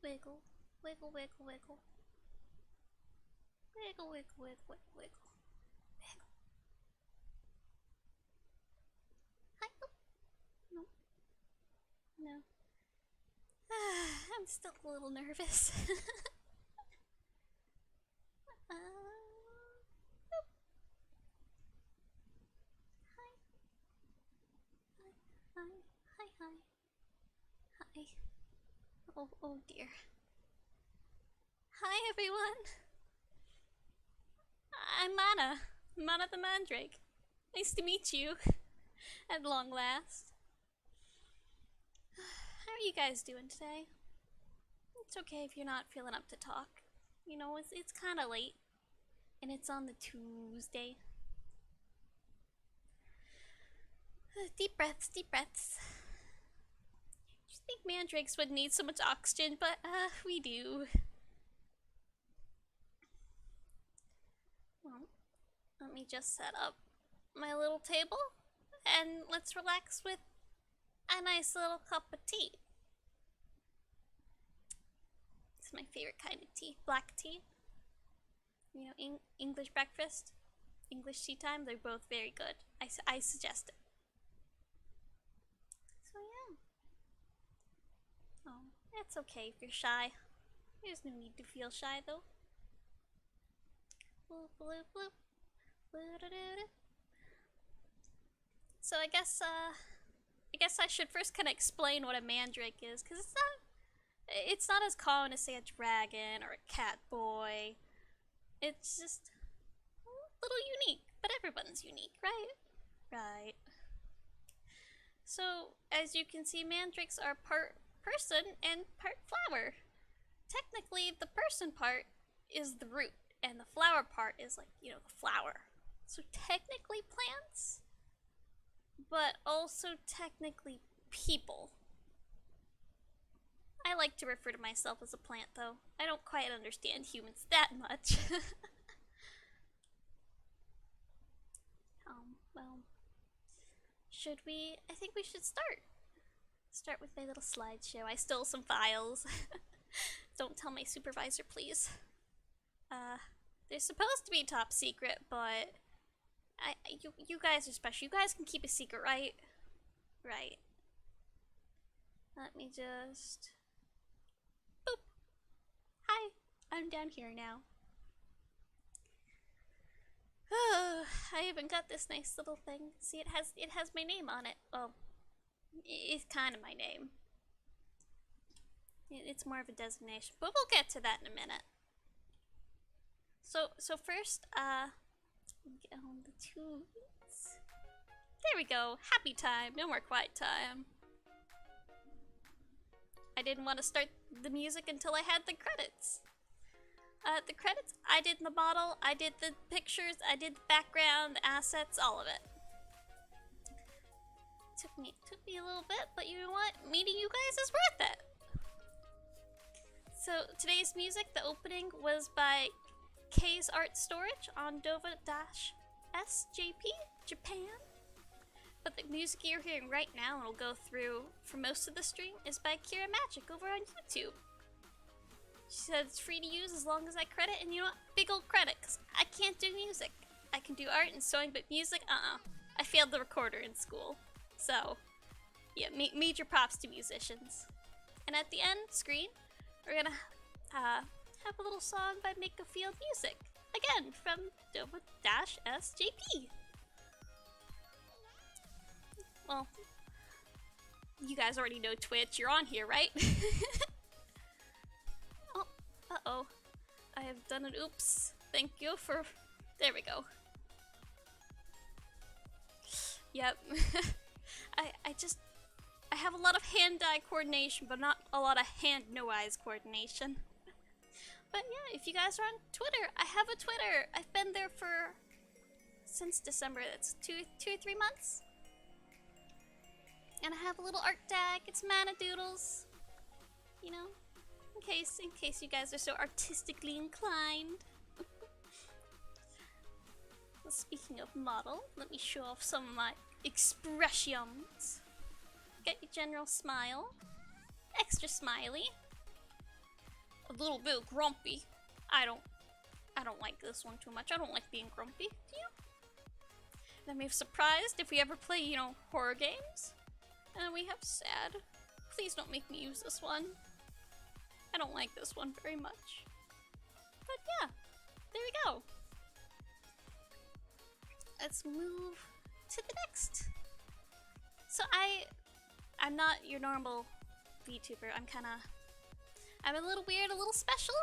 Wiggle, wiggle, wiggle, wiggle. Wiggle, wiggle, wiggle, wiggle, wiggle. Wiggle. Hi. Oh. No. No. I'm still a little nervous. uh, hi. Hi. Hi. Hi. Hi. Oh, oh dear. Hi everyone. I'm Mana. Mana the Mandrake. Nice to meet you. At long last. How are you guys doing today? It's okay if you're not feeling up to talk. You know, it's kind of late. And it's on the Tuesday. Deep breaths, deep breaths. You think mandrakes would need so much oxygen, but we do. Well, let me just set up my little table and let's relax with a nice little cup of tea. It's my favorite kind of tea, black tea. You know, English breakfast, English tea time, they're both very good. I suggest it. So yeah. Oh, it's okay if you're shy. There's no need to feel shy though. Bloop, bloop, bloop. So I guess I should first kind of explain what a mandrake is, because it's not as common as say a dragon or a cat boy. It's just a little unique, but everyone's unique, right? Right. So, as you can see, mandrakes are part person and part flower. Technically, the person part is the root, and the flower part is like, you know, the flower. So, technically plants, but also technically people. I like to refer to myself as a plant, though. I don't quite understand humans that much. Well, should we? I think we should start. Start with my little slideshow. I stole some files. Don't tell my supervisor, please. They're supposed to be top secret, but you guys are special. You guys can keep a secret, right? Right. Let me just... Boop. Hi, I'm down here now. I even got this nice little thing. See, it has my name on it. Well, it's kind of my name. It's more of a designation, but we'll get to that in a minute. So first, get on the tunes. There we go. Happy time. No more quiet time. I didn't want to start the music until I had the credits. The credits, I did the model, I did the pictures, I did the background, the assets, all of it. Took me a little bit, but you know what? Meeting you guys is worth it. So today's music, the opening, was by K's Art Storage on Dova-SJP, Japan. But the music you're hearing right now, and will go through for most of the stream, is by Kira Magic over on YouTube. She said it's free to use as long as I credit, and you know what? Big old credit, because I can't do music. I can do art and sewing, but music, I failed the recorder in school. So, yeah, major props to musicians. And at the end screen, we're gonna have a little song by Make a Field Music. Again, from Dova-SJP. Well, you guys already know Twitch. You're on here, right? Uh-oh. I have done an oops. Thank you for... There we go. Yep. I have a lot of hand-eye coordination, but not a lot of hand-no-eyes coordination. But yeah, if you guys are on Twitter, I have a Twitter. I've been there for... since December. That's two or 3 months. And I have a little art tag. It's Mana Doodles. You know? In case you guys are so artistically inclined. Well, speaking of model, let me show off some of my expressions. Get your general smile. Extra smiley. A little bit grumpy. I don't like this one too much. I don't like being grumpy. Do you? Then we have surprised if we ever play, you know, horror games. And then we have sad. Please don't make me use this one. I don't like this one very much. But yeah, there we go. Let's move to the next. So I'm not your normal VTuber. I'm a little weird, a little special.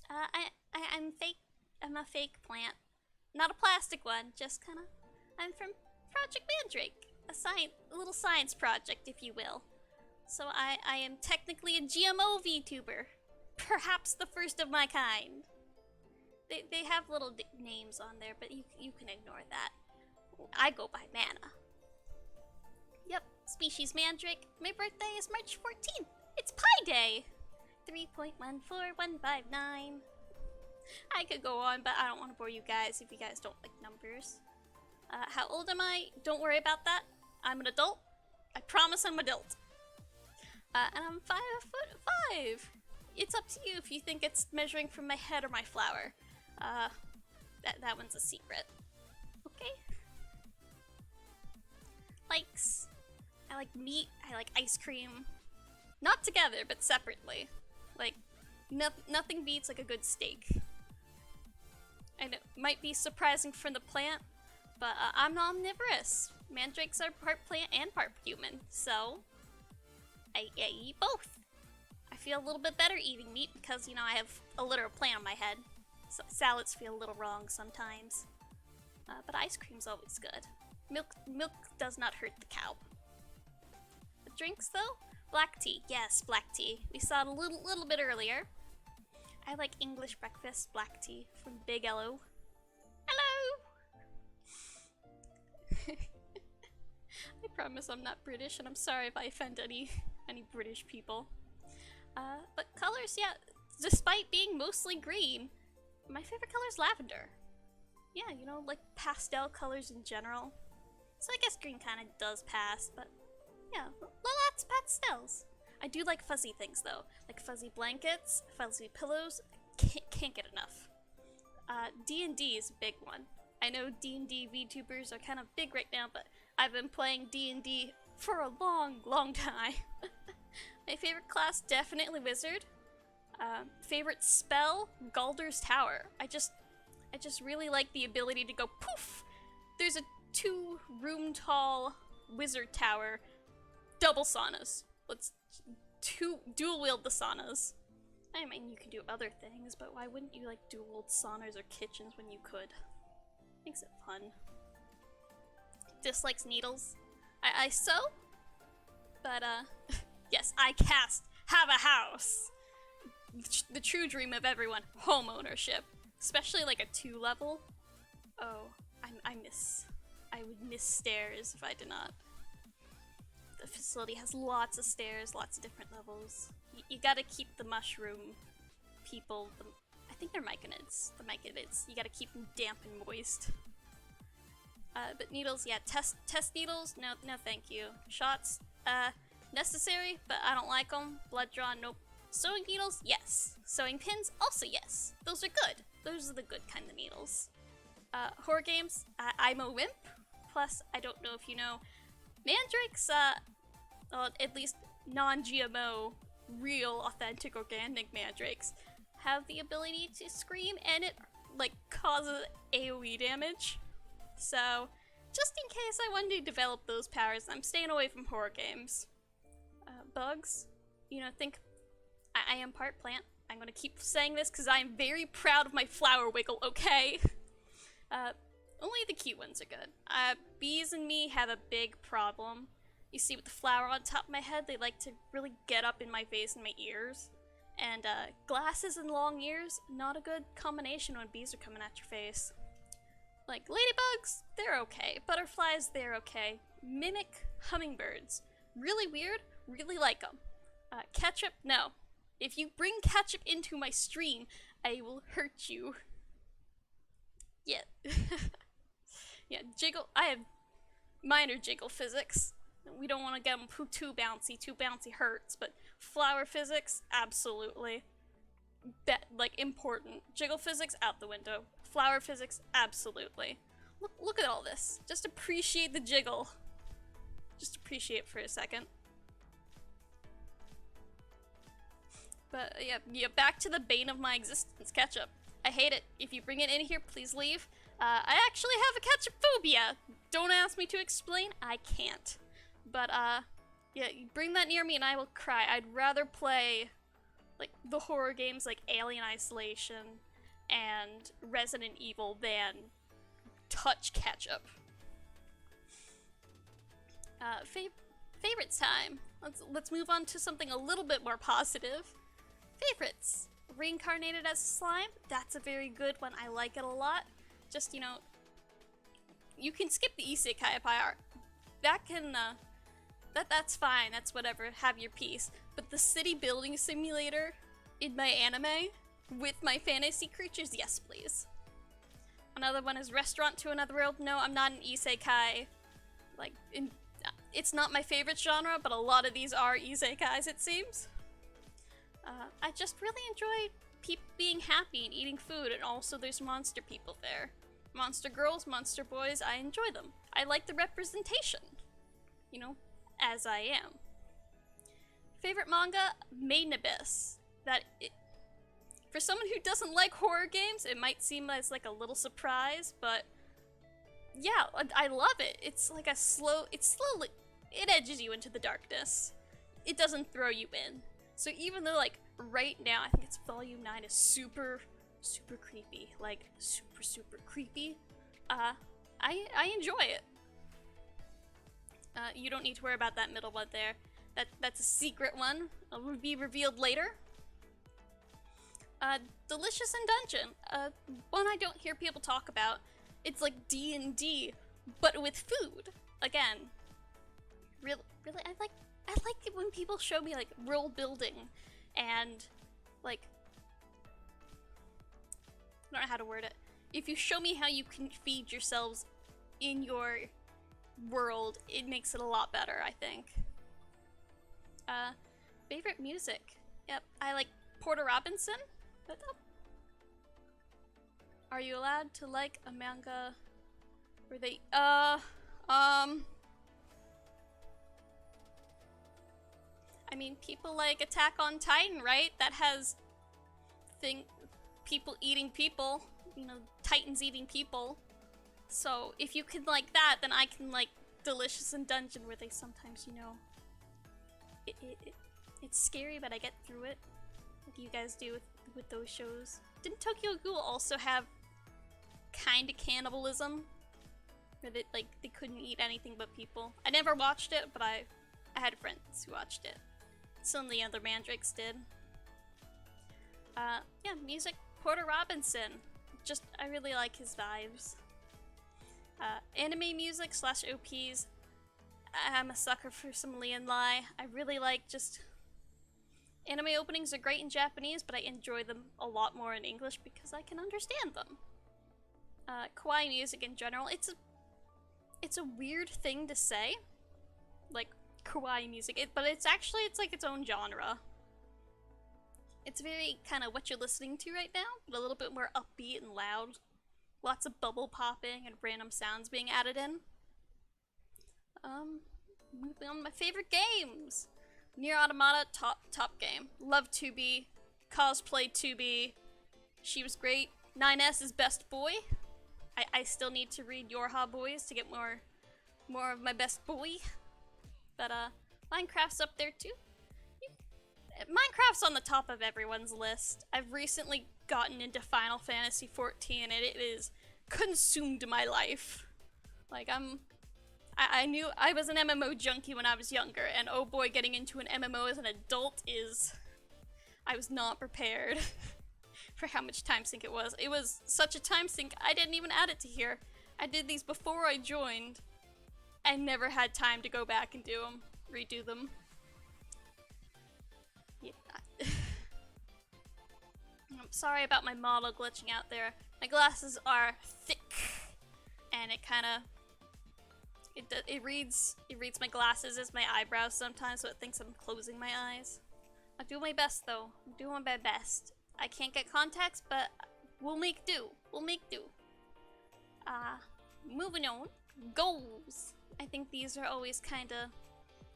I'm fake. I'm a fake plant. Not a plastic one, just I'm from Project Mandrake. A little science project, if you will. So I am technically a GMO VTuber. Perhaps the first of my kind. They have little names on there, but you can ignore that. I go by Mana. Yep, species Mandrake. My birthday is March 14th. It's Pi Day. 3.14159. I could go on, but I don't want to bore you guys if you guys don't like numbers. How old am I? Don't worry about that. I'm an adult. I promise I'm an adult. And I'm 5'5". It's up to you if you think it's measuring from my head or my flower. That one's a secret. Okay? Likes. I like meat. I like ice cream. Not together, but separately. Like, nothing beats like a good steak. I know, might be surprising from the plant, But I'm omnivorous. Mandrakes are part plant and part human, so I eat both. I feel a little bit better eating meat because, you know, I have a literal plant on my head. So salads feel a little wrong sometimes. But ice cream's always good. Milk does not hurt the cow. The drinks though? Black tea. Yes, black tea. We saw it a little bit earlier. I like English breakfast black tea from Big Hello. Hello! I promise I'm not British, and I'm sorry if I offend any British people. But colors, yeah, despite being mostly green, my favorite color is lavender. Yeah, you know, like pastel colors in general. So I guess green kind of does pass, but yeah, lots of pastels. I do like fuzzy things though, like fuzzy blankets, fuzzy pillows. Can't get enough. D&D is a big one. I know D&D VTubers are kind of big right now, but I've been playing D&D for a long time. My favorite class, definitely Wizard. Favorite spell, Galder's Tower. I just really like the ability to go poof! There's a 2-room tall wizard tower. Double saunas. Let's dual wield the saunas. I mean, you can do other things, but why wouldn't you like dual wield saunas or kitchens when you could? Makes it fun. Dislikes needles. I sew, but yes, I cast. Have a house. The true dream of everyone. Home ownership. Especially like a 2 level. Oh, I would miss stairs if I did not. The facility has lots of stairs, lots of different levels. You gotta keep the mushroom people, I think they're myconids. The myconids. You gotta keep them damp and moist. But needles, yeah, test needles, no thank you. Shots, necessary, but I don't like them. Blood draw, nope. Sewing needles, yes. Sewing pins, also yes. Those are good. Those are the good kind of needles. Horror games, I'm a wimp. Plus, I don't know if you know, mandrakes, well, at least non-GMO, real, authentic, organic mandrakes have the ability to scream, and it, like, causes AoE damage. So, just in case I wanted to develop those powers, I'm staying away from horror games. Bugs, you know, think I am part plant. I'm gonna keep saying this because I am very proud of my flower wiggle, okay? Only the cute ones are good. Bees and me have a big problem. You see with the flower on top of my head, they like to really get up in my face and my ears. And glasses and long ears, not a good combination when bees are coming at your face. Like ladybugs, they're okay. Butterflies, they're okay. Mimic hummingbirds, really weird, really like them. Ketchup, no. If you bring ketchup into my stream, I will hurt you. Yeah. Yeah, jiggle, I have minor jiggle physics. We don't want to get them too bouncy hurts, but flower physics, absolutely. Like, important. Jiggle physics, out the window. Flower physics, absolutely. Look at all this. Just appreciate the jiggle. Just appreciate it for a second. But yeah, back to the bane of my existence, ketchup. I hate it. If you bring it in here, please leave. I actually have a ketchup phobia. Don't ask me to explain, I can't. But yeah, you bring that near me and I will cry. I'd rather play like the horror games like Alien Isolation and Resident Evil than touch ketchup. Favorites time. Let's move on to something a little bit more positive. Favorites. Reincarnated as a slime. That's a very good one. I like it a lot. Just, you know, you can skip the isekai part. That can, that's fine. That's whatever. Have your piece. But the city building simulator in my anime with my fantasy creatures, yes, please. Another one is Restaurant to Another World. No, I'm not an isekai. Like, it's not my favorite genre, but a lot of these are isekais, it seems. I just really enjoy people being happy and eating food, and also there's monster people there. Monster girls, monster boys, I enjoy them. I like the representation, you know, as I am. Favorite manga? Maiden Abyss. For someone who doesn't like horror games, it might seem as like a little surprise, but yeah, I love it. It's like a slow, it's slowly, it edges you into the darkness. It doesn't throw you in. So even though like right now, I think it's volume 9 is super, super creepy, like super, super creepy, I enjoy it. You don't need to worry about that middle one there. That's a secret one. It will be revealed later. Delicious in Dungeon. One I don't hear people talk about. It's like D&D, but with food. Again, really, I like it when people show me like world building, and like I don't know how to word it. If you show me how you can feed yourselves in your world, it makes it a lot better, I think. Favorite music? Yep, I like Porter Robinson. Are you allowed to like a manga where they, I mean, people like Attack on Titan, right? That has people eating people, you know, Titans eating people. So if you can like that, then I can like Delicious in Dungeon, where they sometimes, you know, it's scary, but I get through it. Like you guys do with those shows. Didn't Tokyo Ghoul also have kind of cannibalism? Where they couldn't eat anything but people. I never watched it, but I had friends who watched it. Some of the other mandrakes did. Yeah, music, Porter Robinson. Just, I really like his vibes. Anime music / OPs. I'm a sucker for some Lian Lai. I really like just... Anime openings are great in Japanese, but I enjoy them a lot more in English because I can understand them. Kawaii music in general, it's a weird thing to say, like kawaii music, but it's actually, it's like its own genre. It's very kind of what you're listening to right now, but a little bit more upbeat and loud. Lots of bubble popping and random sounds being added in. Moving on to my favorite games. Nier Automata, top game. Love 2B, cosplay 2B. She was great. 9S is best boy. I still need to read Yorha Boys to get more of my best boy. But Minecraft's up there too. Minecraft's on the top of everyone's list. I've recently gotten into Final Fantasy XIV and it is consumed my life. Like I knew I was an MMO junkie when I was younger, and oh boy, getting into an MMO as an adult is... I was not prepared for how much time sink it was. It was such a time sink, I didn't even add it to here. I did these before I joined, and never had time to go back and do them, redo them. Yeah. I'm sorry about my model glitching out there. My glasses are thick, and it kind of... It reads my glasses as my eyebrows sometimes, so it thinks I'm closing my eyes. I do my best though. I'm doing my best. I can't get contacts, but we'll make do. We'll make do. Moving on. Goals. I think these are always kind of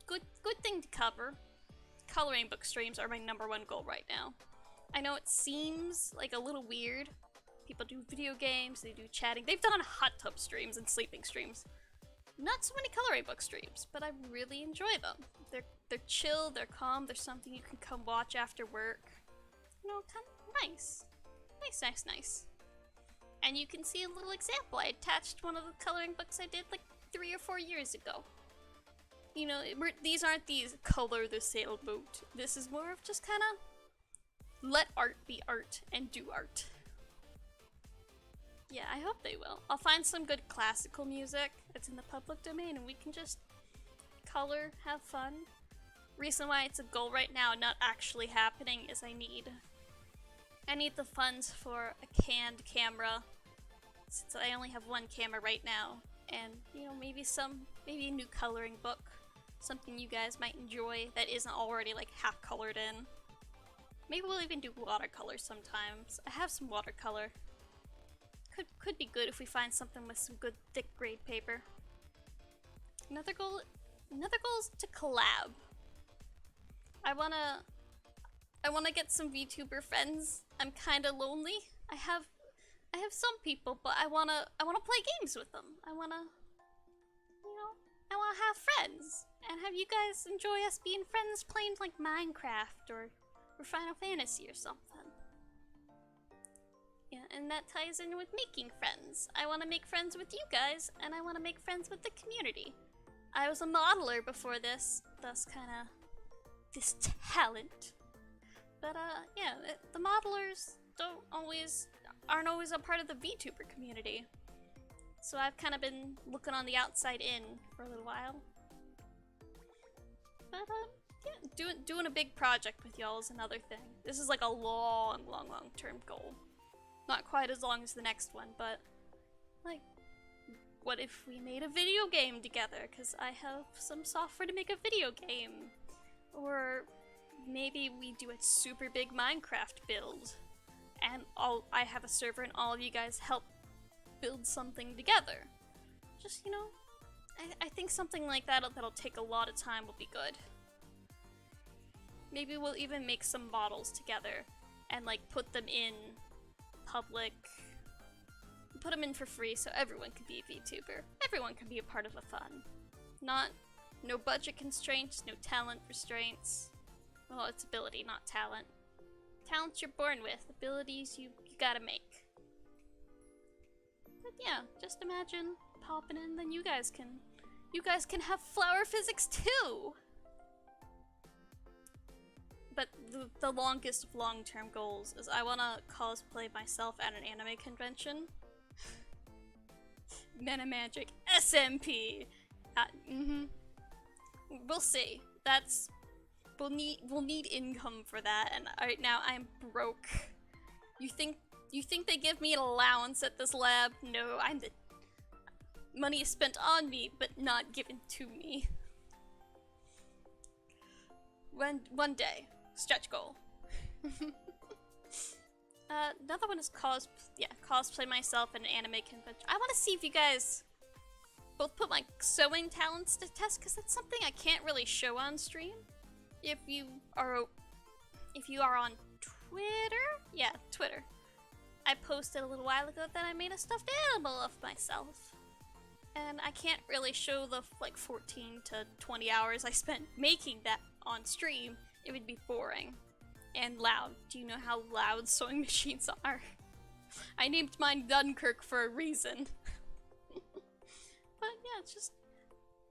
good thing to cover. Coloring book streams are my #1 goal right now. I know it seems like a little weird. People do video games, they do chatting. They've done hot tub streams and sleeping streams. Not so many coloring book streams, but I really enjoy them. They're chill, they're calm, they're something you can come watch after work. You know, kind of nice. Nice. And you can see a little example. I attached one of the coloring books I did like 3 or 4 years ago. You know, these aren't these color the sailboat. This is more of just kind of let art be art and do art. Yeah, I hope they will. I'll find some good classical music that's in the public domain and we can just color, have fun. Reason why it's a goal right now, not actually happening, is I need the funds for a canned camera, since I only have one camera right now. And, you know, maybe a new coloring book. Something you guys might enjoy that isn't already like half colored in. Maybe we'll even do watercolor sometimes. I have some watercolor. Could be good if we find something with some good thick grade paper. Another goal is to collab. I wanna get some VTuber friends. I'm kinda lonely. I have I have some people, but I wanna play games with them. I wanna, you know, I wanna have friends and have you guys enjoy us being friends playing like Minecraft or Final Fantasy or something. Yeah, and that ties in with making friends. I want to make friends with you guys, and I want to make friends with the community. I was a modeler before this, thus kind of this talent. But yeah, the modelers aren't always a part of the VTuber community. So I've kind of been looking on the outside in for a little while. But yeah, doing a big project with y'all is another thing. This is like a long term goal. Not quite as long as the next one, but like, what if we made a video game together? Because I have some software to make a video game. Or maybe we do a super big Minecraft build, and I have a server and all of you guys help build something together. Just, you know, I think something like that'll take a lot of time will be good. Maybe we'll even make some models together and like put them in public, put them in for free so everyone can be a VTuber. Everyone can be a part of the fun. No budget constraints, no talent restraints. Well, it's ability, not talent. Talents you're born with, abilities you gotta make. But yeah, just imagine popping in, then you guys can have flower physics too! But the longest of long-term goals is I wanna cosplay myself at an anime convention. Meta Magic SMP! We'll see. We'll need income for that, and right now I'm broke. You think they give me an allowance at this lab? No, money is spent on me, but not given to me. One day. Stretch goal. Another one is cosplay myself in an anime convention. I want to see if you guys both put my sewing talents to test, because that's something I can't really show on stream. If you are on Twitter? Yeah, Twitter. I posted a little while ago that I made a stuffed animal of myself. And I can't really show the like 14 to 20 hours I spent making that on stream. It would be boring and loud. Do you know how loud sewing machines are? I named mine Dunkirk for a reason. But yeah, just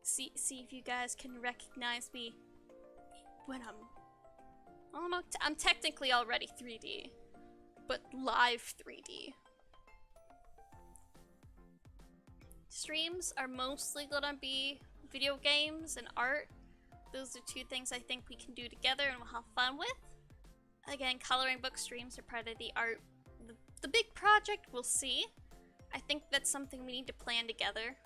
see if you guys can recognize me when I don't know, I'm technically already 3D, but live 3D. Streams are mostly gonna be video games and art. Those are two things I think we can do together and we'll have fun with. Again, coloring book streams are part of the art. The big project, we'll see. I think that's something we need to plan together.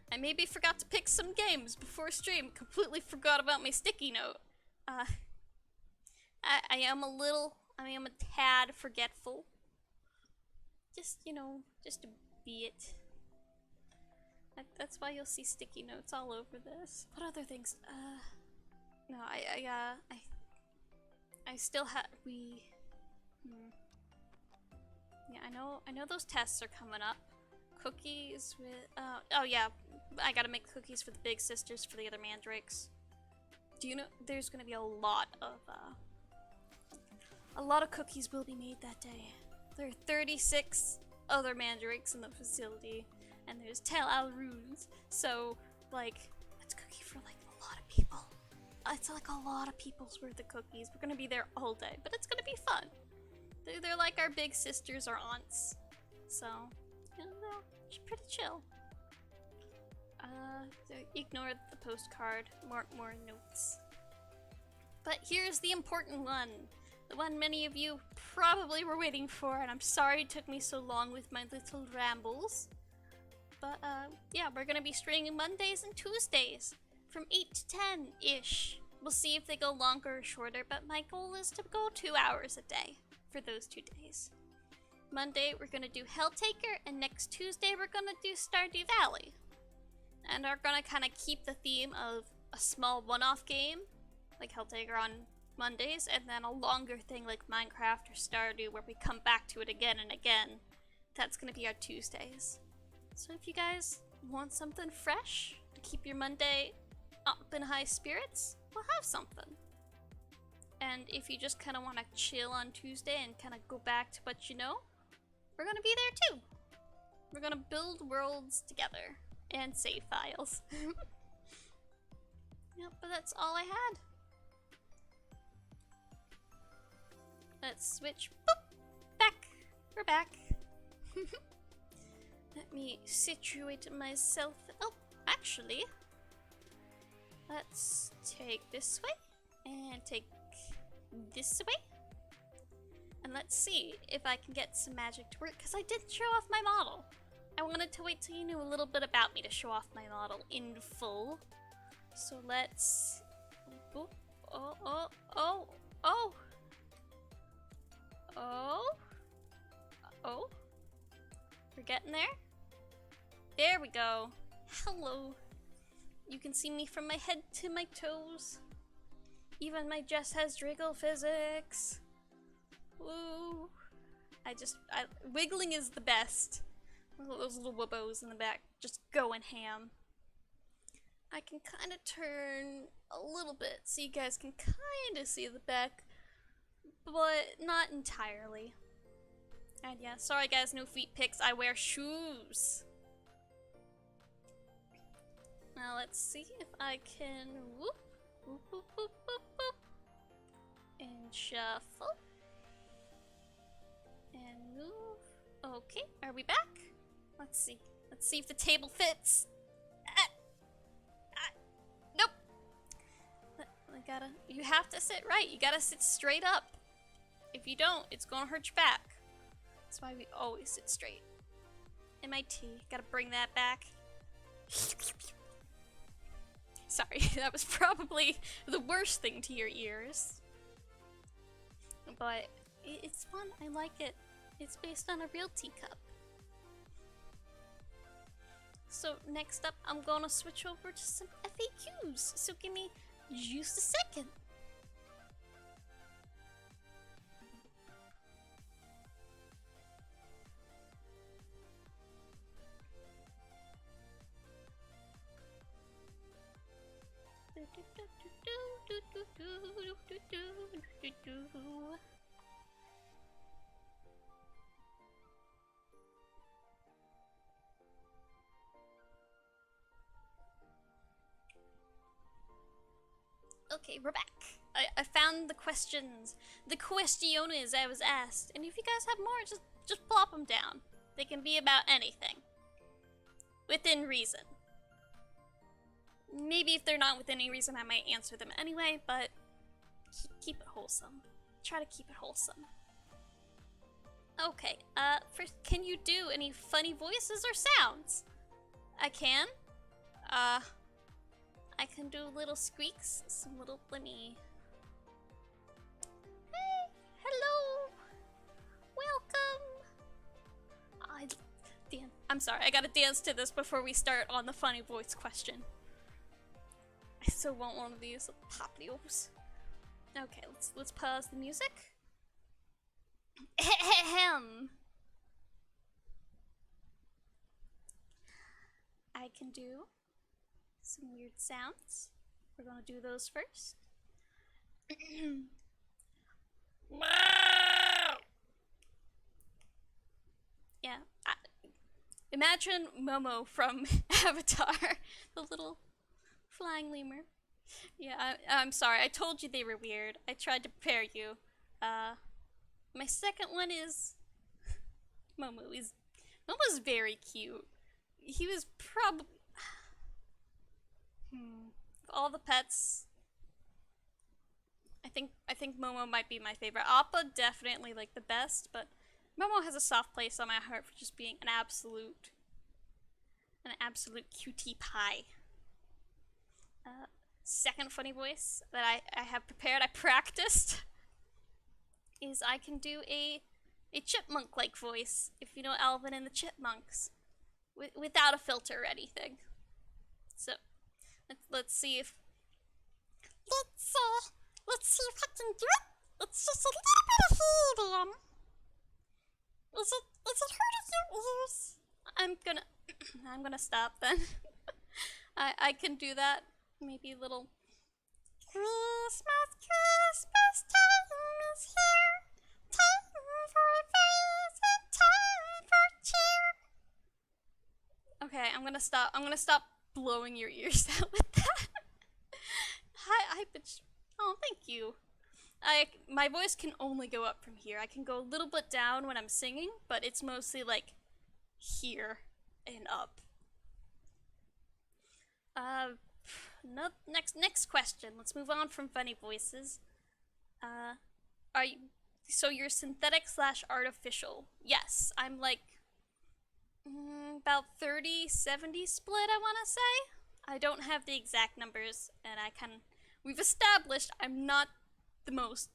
I maybe forgot to pick some games before stream. Completely forgot about my sticky note. I am a tad forgetful. Just, you know, just to be it. That's why you'll see sticky notes all over this. What other things? No, I still have, yeah, I know those tests are coming up. Cookies with, oh yeah, I gotta make cookies for the big sisters for the other mandrakes. Do you know, there's gonna be a lot of cookies will be made that day. There are 36 other mandrakes in the facility, and there's 10 runes. So, like, that's cookie for like a lot of people. It's like a lot of people's worth of cookies. We're gonna be there all day, but it's gonna be fun. They're like our big sisters or aunts. So, you know, it's pretty chill. Ignore the postcard. More notes. But here's the important one. The one many of you probably were waiting for, and I'm sorry it took me so long with my little rambles. But, yeah, we're gonna be streaming Mondays and Tuesdays from 8 to 10-ish. We'll see if they go longer or shorter, but my goal is to go 2 hours a day for those 2 days. Monday, we're gonna do Helltaker, and next Tuesday, we're gonna do Stardew Valley. And we're gonna kind of keep the theme of a small one-off game like Helltaker on Mondays, and then a longer thing like Minecraft or Stardew where we come back to it again and again. That's gonna be our Tuesdays. So if you guys want something fresh to keep your Monday up in high spirits, we'll have something. And if you just kind of want to chill on Tuesday and kind of go back to what you know, we're gonna be there too. We're gonna build worlds together and save files. Yep, but that's all I had. Let's switch. Boop! Back. We're back. Let me situate myself. Oh, actually, let's take this way and take this way. And let's see if I can get some magic to work, because I didn't show off my model. I wanted to wait till you knew a little bit about me to show off my model in full. So let's... Boop. Oh, oh, oh, oh. Oh. Oh. We're getting there. There we go. Hello. You can see me from my head to my toes. Even my dress has Driggle physics. Woo. Wiggling is the best. Look at those little woobos in the back just going ham. I can kind of turn a little bit so you guys can kind of see the back, but not entirely. And yeah, sorry guys, no feet pics. I wear shoes. Now let's see if I can whoop, whoop, whoop, whoop, whoop, whoop, and shuffle, and move. Okay, are we back? Let's see. Let's see if the table fits. Nope. You have to sit right. You gotta sit straight up. If you don't, it's gonna hurt your back. That's why we always sit straight. MIT, gotta bring that back. Sorry, that was probably the worst thing to your ears. But it's fun, I like it. It's based on a real teacup. So next up, I'm gonna switch over to some FAQs. So give me just a second. Okay, we're back. I found the questions. The questiones I was asked. And if you guys have more, just plop them down. They can be about anything. Within reason. Maybe if they're not within any reason, I might answer them anyway, but keep it wholesome. Try to keep it wholesome. Okay, first, can you do any funny voices or sounds? I can. I can do little squeaks, some little, let me... Hey, hello, welcome. I'm sorry, I gotta dance to this before we start on the funny voice question. I still want one of these poplios. Okay, let's pause the music. Ahem. I can do some weird sounds. We're gonna do those first. Yeah, imagine Momo from Avatar, the little flying lemur. Yeah, I'm sorry, I told you they were weird. I tried to prepare you. My second one is Momo. Momo's very cute. He was probably... all the pets, I think Momo might be my favorite. Appa definitely like the best, but Momo has a soft place on my heart for just being an absolute cutie pie. Second funny voice that I have prepared, I practiced, is I can do a chipmunk-like voice, if you know Alvin and the Chipmunks, without a filter or anything. So let's see if let's see if I can do it. It's just a little bit of helium. Is it hurting your ears? I'm gonna stop then. I can do that. Maybe a little. Christmas, Christmas time is here. Time for a visit, time for cheer. Okay, I'm gonna stop. I'm gonna stop blowing your ears out with that. Hi, bitch. Oh, thank you. My voice can only go up from here. I can go a little bit down when I'm singing, but it's mostly like here and up. No, next question. Let's move on from funny voices. Are you? So you're synthetic slash artificial? Yes, I'm like about 30-70 split. I want to say. I don't have the exact numbers, and we've established I'm not the most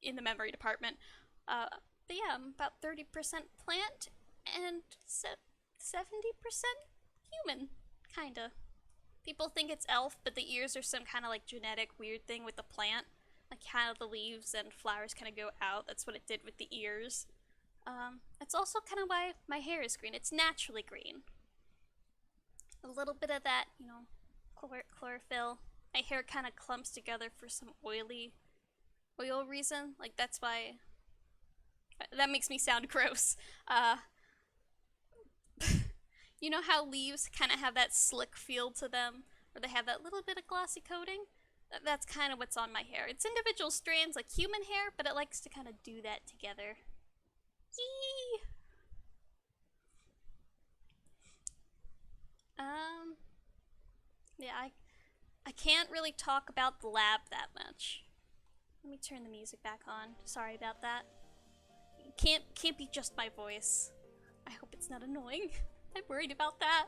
in the memory department. But yeah, I'm about 30% plant and 70% human, kinda. People think it's elf, but the ears are some kind of like genetic weird thing with the plant. Like how the leaves and flowers kind of go out. That's what it did with the ears. It's also kind of why my hair is green. It's naturally green. A little bit of that, you know, chlorophyll. My hair kind of clumps together for some oil reason. Like that's why. That makes me sound gross. You know how leaves kind of have that slick feel to them, or they have that little bit of glossy coating? That's kind of what's on my hair. It's individual strands like human hair, but it likes to kind of do that together. Yee! Yeah, I can't really talk about the lab that much. Let me turn the music back on. Sorry about that. Can't be just my voice. I hope it's not annoying. I'm worried about that.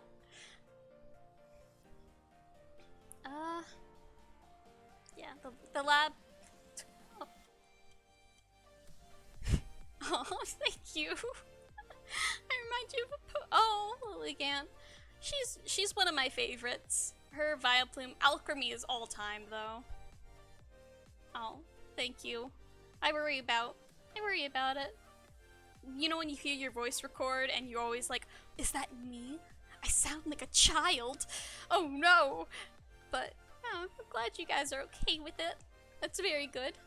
Yeah, the lab. Oh, oh thank you. I remind you of oh, Lilligant. She's one of my favorites. Her Vileplume alchemy is all time though. Oh, thank you. I worry about it. You know when you hear your voice record and you're always like, is that me? I sound like a child. Oh no. But oh, I'm glad you guys are okay with it. That's very good.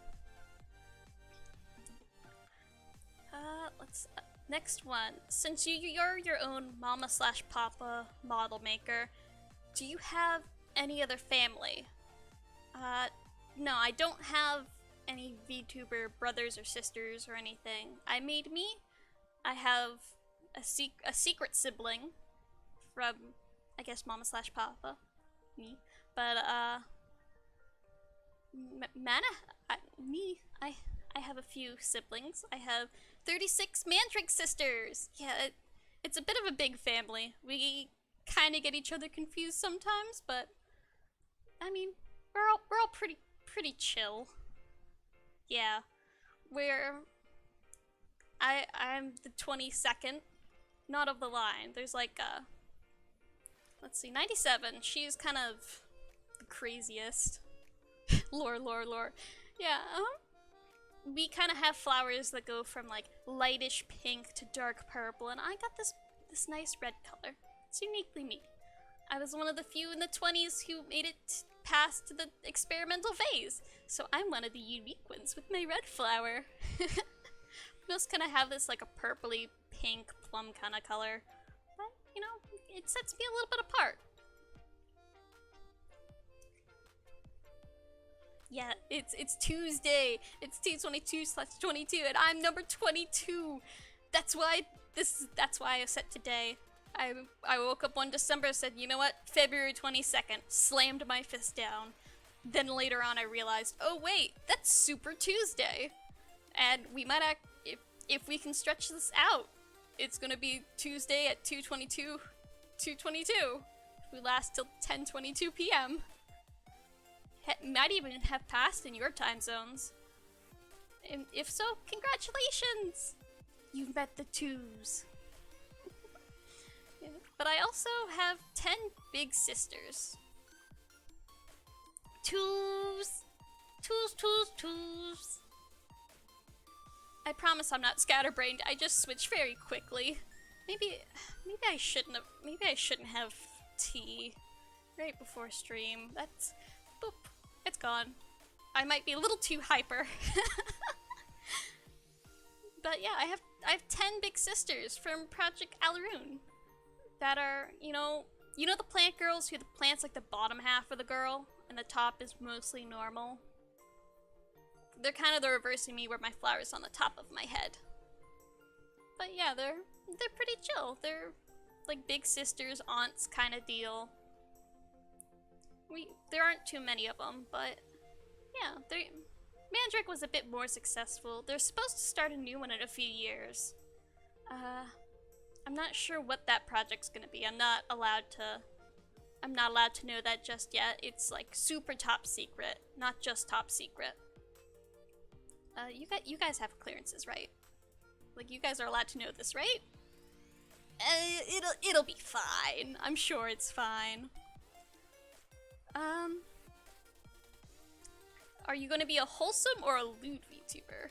Next one. Since you're your own mama slash papa model maker, do you have any other family? No, I don't have any VTuber brothers or sisters or anything. I made me. I have a secret sibling from, I guess, mama slash papa, me. But I have a few siblings. I have 36 Mantrix sisters. Yeah, it's a bit of a big family. We kind of get each other confused sometimes, but I mean, we're all pretty chill. Yeah, I'm the 22nd, not of the line. There's like let's see, 97. She's kind of the craziest. lore. Yeah, we kind of have flowers that go from like lightish pink to dark purple, and I got this nice red color. It's uniquely me. I was one of the few in the 20s who made it past the experimental phase, so I'm one of the unique ones with my red flower. Most kind of have this like a purpley pink plum kind of color, but you know, it sets me a little bit apart. Yeah, it's Tuesday. It's 2/22/22, and I'm number 22. That's why I set today. I woke up one December and said, you know what, February 22nd, slammed my fist down. Then later on I realized, oh wait, that's Super Tuesday. And we might if we can stretch this out, it's gonna be Tuesday at 2:22. We last till 10:22 p.m. Might even have passed in your time zones. And if so, congratulations! You've met the twos. Yeah. But I also have 10 big sisters. Twos! Tools. I promise I'm not scatterbrained. I just switch very quickly. Maybe I shouldn't have. Maybe I shouldn't have tea right before stream. That's boop. It's gone. I might be a little too hyper. But yeah, I have 10 big sisters from Project Alaroon that are, you know the plant girls who the plant's like the bottom half of the girl and the top is mostly normal. They're kind of the reverse of me where my flower's on the top of my head. But yeah, they're pretty chill. They're like big sisters, aunts kind of deal. There aren't too many of them, but yeah, Mandrake was a bit more successful. They're supposed to start a new one in a few years. I'm not sure what that project's gonna be. I'm not allowed to know that just yet. It's like super top secret, not just top secret. You guys have clearances, right? Like, you guys are allowed to know this, right? It'll be fine. I'm sure it's fine. Are you gonna be a wholesome or a lewd VTuber?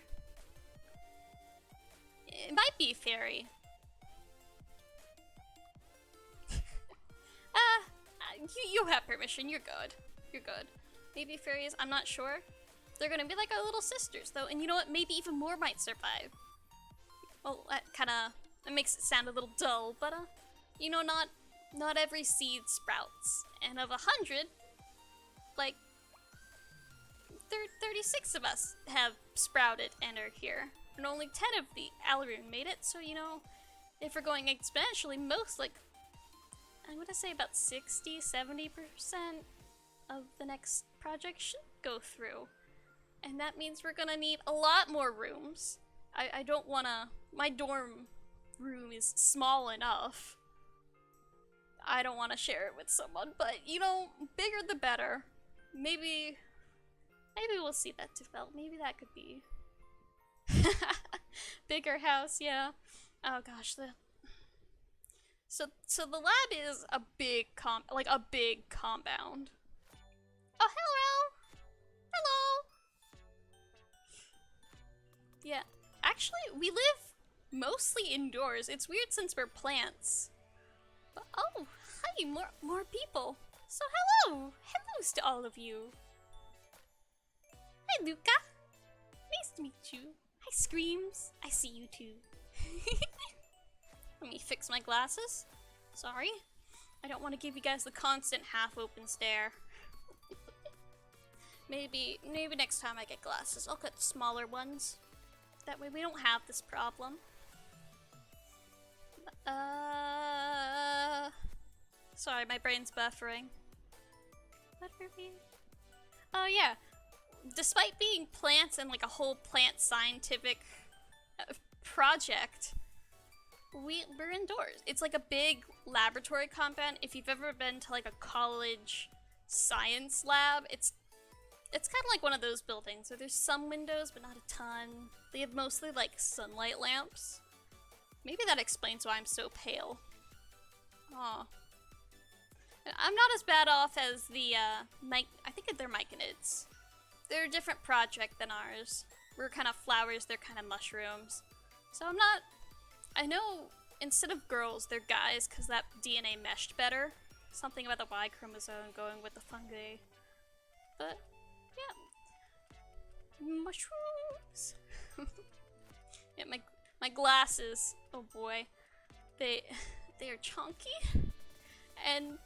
It might be fairy. You have permission. You're good. You're good. Maybe fairies. I'm not sure. They're gonna be like our little sisters, though, and you know what? Maybe even more might survive. Well, that makes it sound a little dull, but you know, not every seed sprouts, and of 100, like 36 of us have sprouted and are here, and only 10 of the Alaroon made it. So you know, if we're going exponentially, most like I'm gonna say about 60-70% of the next project should go through. And that means we're gonna need a lot more rooms. I don't wanna... My dorm room is small enough. I don't wanna share it with someone, but you know, bigger the better. Maybe we'll see that develop. Maybe that could be... Bigger house, yeah. Oh gosh, So the lab is a big big compound. Oh, hello! Hello! Yeah, actually, we live mostly indoors. It's weird since we're plants. But, oh, hi, more people. So hello! Hellos to all of you. Hi, Luca. Nice to meet you. Hi, Screams. I see you too. Let me fix my glasses. Sorry. I don't want to give you guys the constant half-open stare. Maybe next time I get glasses, I'll get smaller ones. That way we don't have this problem. Sorry, my brain's buffering. What were we? Oh yeah. Despite being plants and like a whole plant scientific project, we're indoors. It's like a big laboratory compound. If you've ever been to like a college science lab, it's kind of like one of those buildings where there's some windows, but not a ton. They have mostly like sunlight lamps. Maybe that explains why I'm so pale. Aw. I'm not as bad off as the, I think they're myconids. They're a different project than ours. We're kind of flowers, they're kind of mushrooms. So I know instead of girls, they're guys because that DNA meshed better. Something about the Y chromosome going with the fungi. But, yeah. Mushrooms! Yeah, my glasses, oh boy. They are chunky. And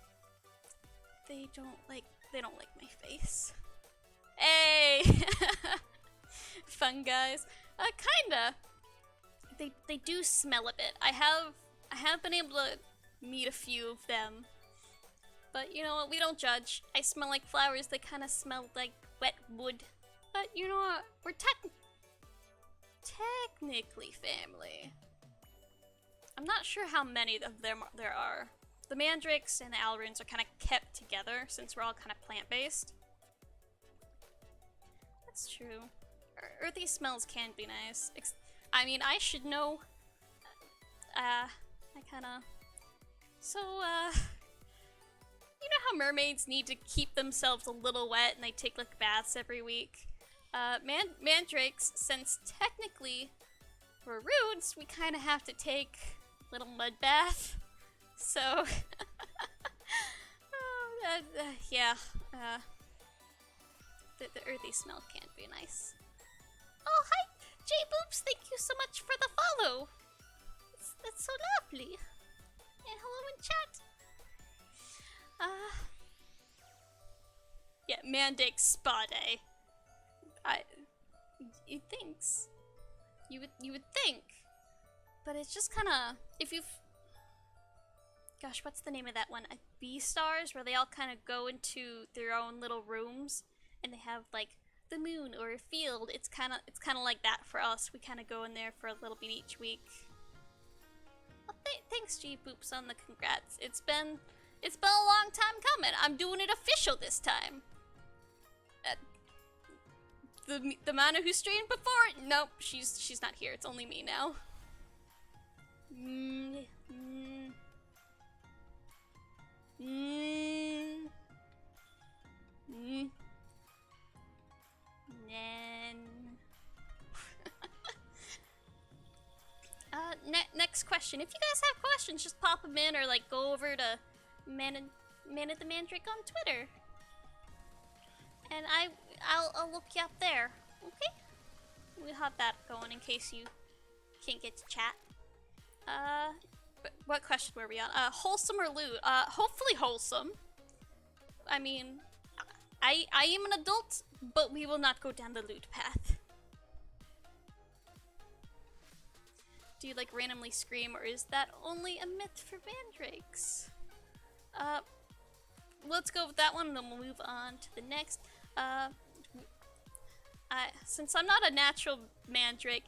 they don't like my face. Hey! Fun guys. Kinda. They do smell a bit. I have been able to meet a few of them. But you know what, we don't judge. I smell like flowers, they kinda smell like wet wood. But you know what, we're technically family. I'm not sure how many of them there are. The mandrakes and the Alaroons are kinda kept together since we're all kinda plant-based. That's true. Earthy smells can be nice. I mean, I should know. I kinda... So, you know how mermaids need to keep themselves a little wet and they take like baths every week? Mandrakes, since technically we're rudes, we kind of have to take a little mud bath. So, yeah, the earthy smell can't be nice. Oh, hi, J-Boops, thank you so much for the follow. That's so lovely. And hello in chat. Yeah, Mandrake Spa Day. You thinks. You would think. But it's just kinda, if you've, gosh, what's the name of that one? B-Stars, where they all kind of go into their own little rooms, and they have like the moon or a field. It's kind of like that for us. We kind of go in there for a little bit each week. Well, thanks, G-Boops, on the congrats. It's been a long time coming. I'm doing it official this time. The Mana who streamed before? Nope, she's not here. It's only me now. Next question. If you guys have questions, just pop them in or like go over to Man of the Mandrake on Twitter. And I'll look you up there, okay? We'll have that going in case you can't get to chat. What question were we on? Wholesome or lewd? Hopefully wholesome. I mean, I am an adult, but we will not go down the lewd path. Do you like randomly scream, or is that only a myth for mandrakes? Let's go with that one, and then we'll move on to the next. Since I'm not a natural mandrake,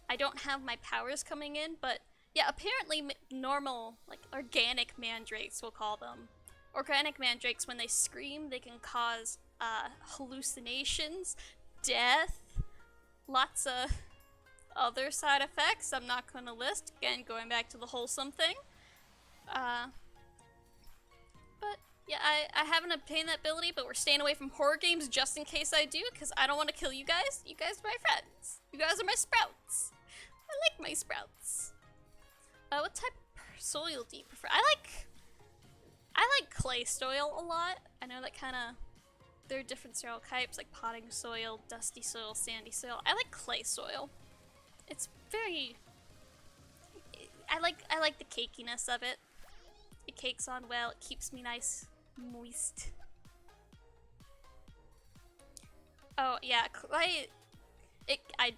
I don't have my powers coming in, but yeah, apparently normal, like organic mandrakes, we'll call them. Organic mandrakes, when they scream, they can cause hallucinations, death, lots of other side effects I'm not going to list. Again, going back to the wholesome thing. But yeah, I haven't obtained that ability, but we're staying away from horror games just in case I do, because I don't want to kill you guys. You guys are my friends. You guys are my sprouts. I like my sprouts. What type of soil do you prefer? I like clay soil a lot. I know that kind of, there are different soil types, like potting soil, dusty soil, sandy soil. I like clay soil. It's very, I like the cakiness of it. It cakes on well, it keeps me nice, moist. Oh yeah, clay, I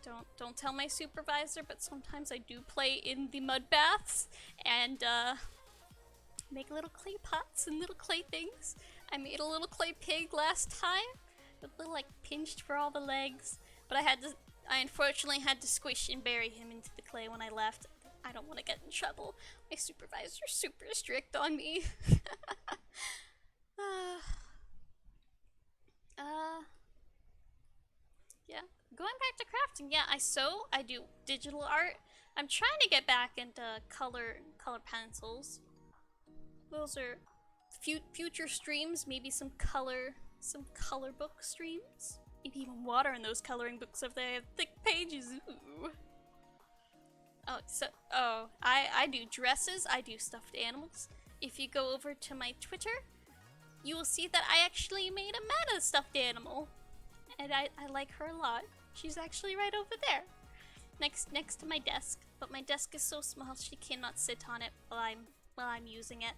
don't tell my supervisor, but sometimes I do play in the mud baths and make little clay pots and little clay things. I made a little clay pig last time with little like pinched for all the legs, but I unfortunately had to squish and bury him into the clay when I left. I don't want to get in trouble. My supervisor's super strict on me. Yeah. Going back to crafting, yeah, I sew, I do digital art. I'm trying to get back into color pencils. Those are future streams, maybe some color book streams. Maybe even water in those coloring books if they have thick pages. Ooh. Oh, I do dresses, I do stuffed animals. If you go over to my Twitter, you will see that I actually made a Mana stuffed animal. And I like her a lot. She's actually right over there. Next to my desk. But my desk is so small she cannot sit on it while I'm using it.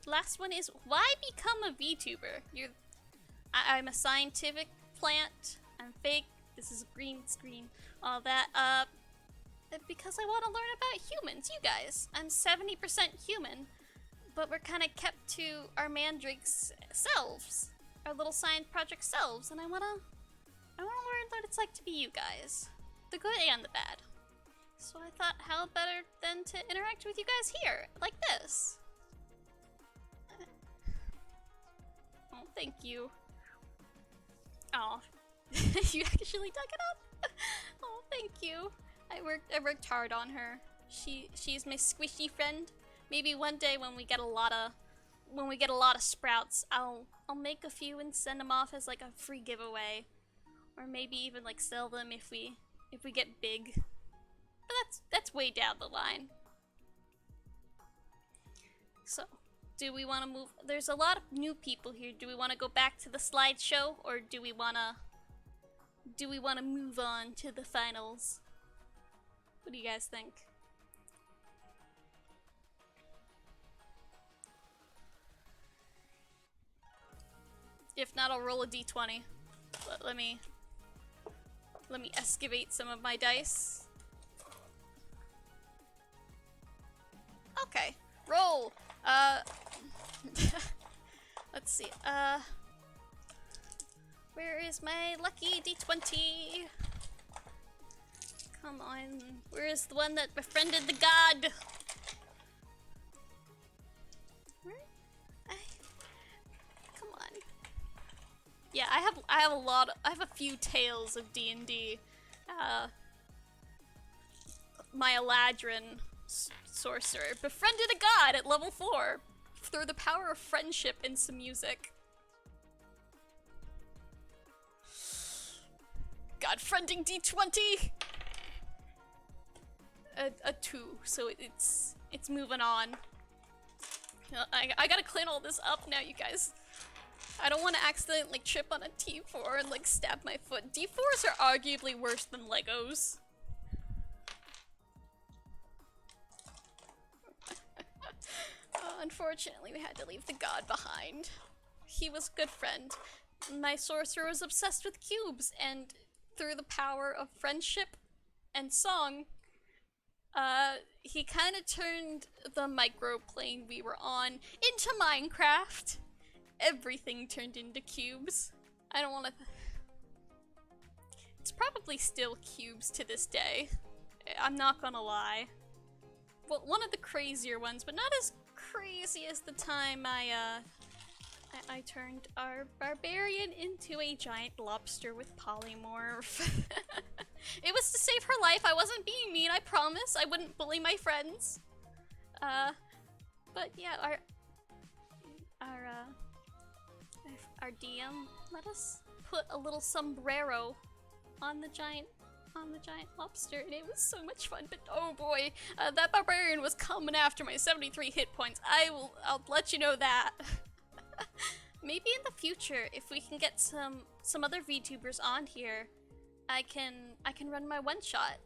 Last one is, why become a VTuber? I'm a scientific plant. I'm fake. This is a green screen. All that. Because I want to learn about humans, you guys. I'm 70% human, but we're kind of kept to our mandrake's selves, our little science project selves, and I wanna learn what it's like to be you guys, the good and the bad. So I thought, how better than to interact with you guys here, like this. Oh, thank you. Oh, you actually dug it up. Oh, thank you. I worked hard on her. She's my squishy friend. Maybe one day when we get a lot of when we get a lot of sprouts, I'll make a few and send them off as like a free giveaway, or maybe even like sell them if we get big. But that's way down the line. So, do we want to move? There's a lot of new people here. Do we want to go back to the slideshow, or do we want to move on to the finals? What do you guys think? If not, I'll roll a d20. Let me excavate some of my dice. Okay, roll. Let's see. Where is my lucky d20? Come on. Where is the one that befriended the god? Where? Come on. Yeah, I have a few tales of D&D. My Eladrin sorcerer befriended a god at level 4 through the power of friendship and some music. God friending D20. A 2, so it's moving on. I gotta clean all this up now, you guys. I don't want to accidentally trip on a T4 and like stab my foot. D4s are arguably worse than Legos. Unfortunately, we had to leave the god behind. He was a good friend. My sorcerer was obsessed with cubes, and through the power of friendship and song, he kind of turned the microplane we were on into Minecraft. Everything turned into cubes. I don't want to... It's probably still cubes to this day. I'm not gonna lie. Well, one of the crazier ones, but not as crazy as the time I turned our barbarian into a giant lobster with polymorph. It was to save her life. I wasn't being mean, I promise. I wouldn't bully my friends. But yeah, our DM let us put a little sombrero on the giant lobster, and it was so much fun. But oh boy, that barbarian was coming after my 73 hit points. I'll let you know that. Maybe in the future, if we can get some other VTubers on here, I can run my one shot.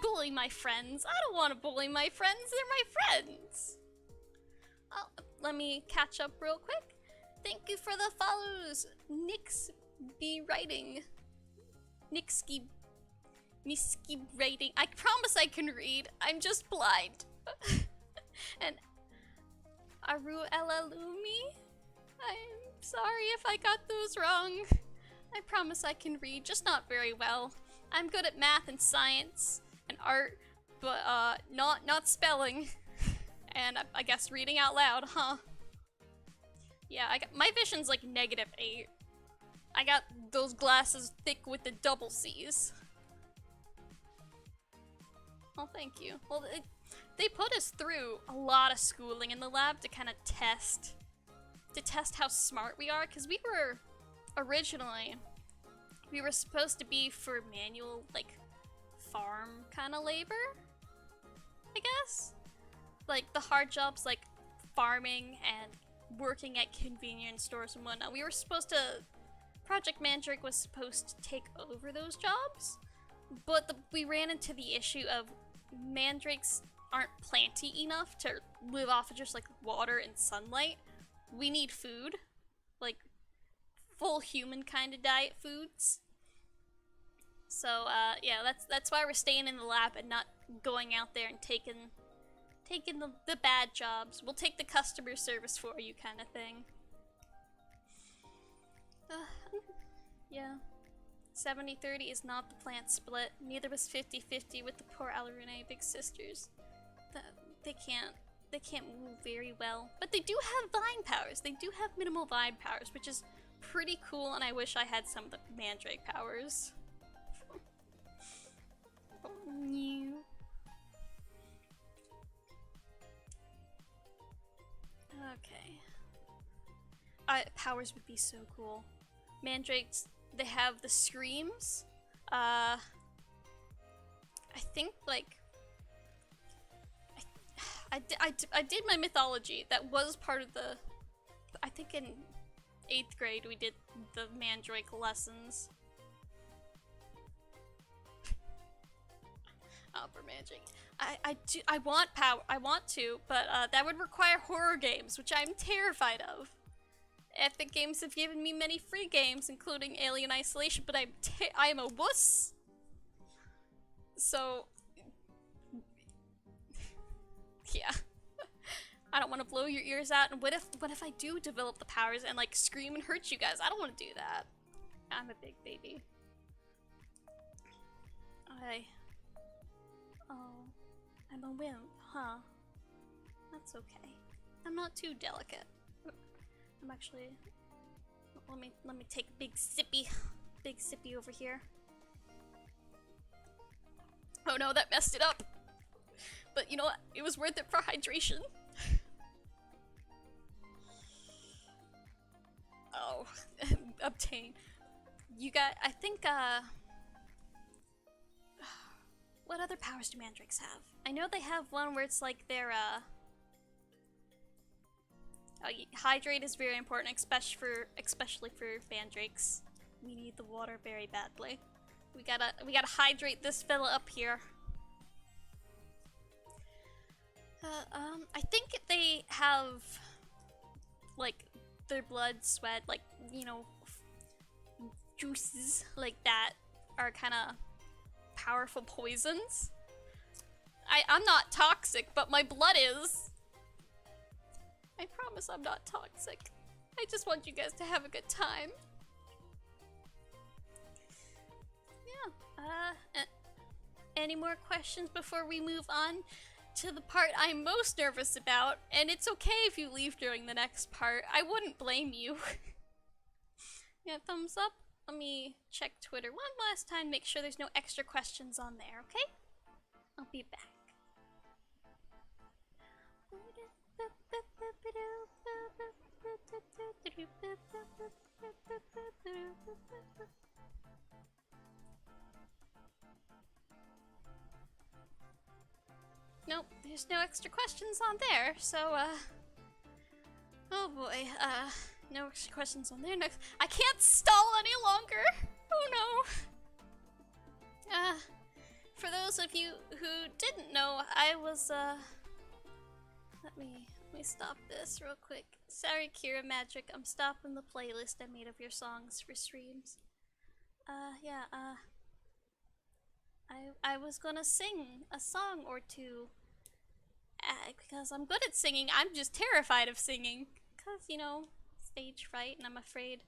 Bully my friends. I don't want to bully my friends. They're my friends. Let me catch up real quick. Thank you for the follows. Nix be writing. Nixky writing. I promise I can read. I'm just blind. And Aru Elalumi? I'm sorry if I got those wrong. I promise I can read, just not very well. I'm good at math and science and art, but not spelling. And I guess reading out loud, huh? Yeah, my vision's like -8. I got those glasses thick with the double C's. Oh, thank you. Well, they put us through a lot of schooling in the lab to kind of test how smart we are, because we were supposed to be for manual, like, farm kind of labor, I guess? Like, the hard jobs, like farming and working at convenience stores and whatnot. We were supposed to... Project Mandrake was supposed to take over those jobs, but we ran into the issue of mandrakes aren't planty enough to live off of just, like, water and sunlight. We need food. Like, full human kind of diet foods. So, yeah, that's why we're staying in the lab and not going out there and taking the bad jobs. We'll take the customer service for you kind of thing. Yeah. 70-30 is not the plant split. Neither was 50-50 with the poor Alurune big sisters. They can't move very well. But they do have vine powers. They do have minimal vine powers, which is pretty cool, and I wish I had some of the mandrake powers. powers would be so cool. Mandrakes, they have the screams. I think like I did my mythology. That was part of the. I think in 8th grade we did the Mandrake lessons. For Mandrake. I want power. I want to, but that would require horror games, which I'm terrified of. Epic Games have given me many free games, including Alien Isolation, but I am a wuss. So, yeah. I don't want to blow your ears out. And what if I do develop the powers and like scream and hurt you guys? I don't want to do that. I'm a big baby. Oh, I'm a wimp, huh? That's okay. I'm not too delicate. I'm actually. Let me take big sippy over here. Oh no, that messed it up. But you know what? It was worth it for hydration. Oh, obtain. You got. I think. What other powers do mandrakes have? I know they have one where it's like their hydrate is very important, especially for mandrakes. We need the water very badly. We gotta hydrate this fella up here. I think they have like their blood, sweat, like, you know, juices like that are kind of powerful poisons. I'm not toxic, but my blood is. I promise I'm not toxic. I just want you guys to have a good time. Yeah. Any more questions before we move on to the part I'm most nervous about? And it's okay if you leave during the next part. I wouldn't blame you. Yeah, thumbs up. Let me check Twitter one last time, make sure there's no extra questions on there, okay? I'll be back. Nope, there's no extra questions on there, so, oh boy, no extra questions on there. Next, I can't stall any longer! Oh no! For those of you who didn't know, I was, let me stop this real quick. Sorry, Kira Magic, I'm stopping the playlist I made of your songs for streams. Yeah, I was gonna sing a song or two, because I'm good at singing. I'm just terrified of singing, because, you know, stage fright, and I'm afraid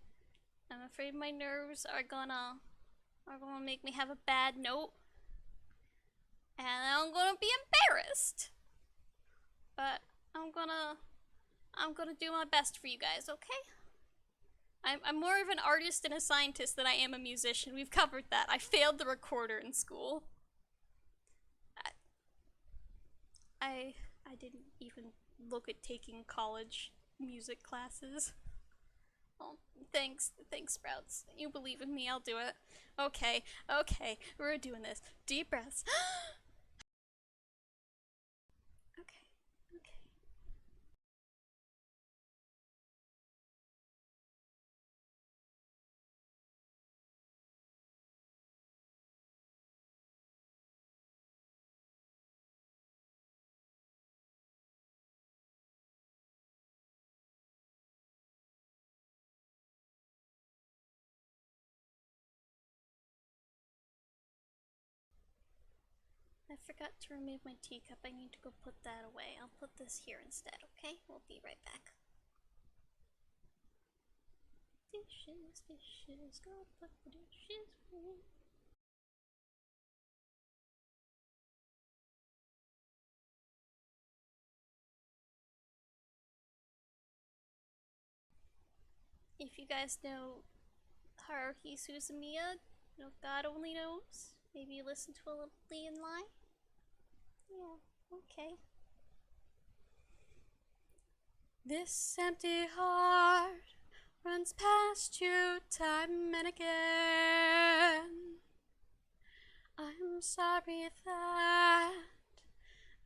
my nerves are gonna make me have a bad note, and I'm gonna be embarrassed. But I'm gonna do my best for you guys, okay? I'm more of an artist and a scientist than I am a musician. We've covered that. I failed the recorder in school. I didn't even look at taking college music classes. Oh, thanks, Sprouts. You believe in me, I'll do it. Okay, we're doing this. Deep breaths. Okay. I forgot to remove my teacup. I need to go put that away. I'll put this here instead, okay? We'll be right back. Dishes, go put the dishes away. If you guys know Haruhi Suzumiya, no, God only knows. Maybe you listen to a little Lee and Lai? Yeah, okay. This empty heart runs past you time and again. I'm sorry that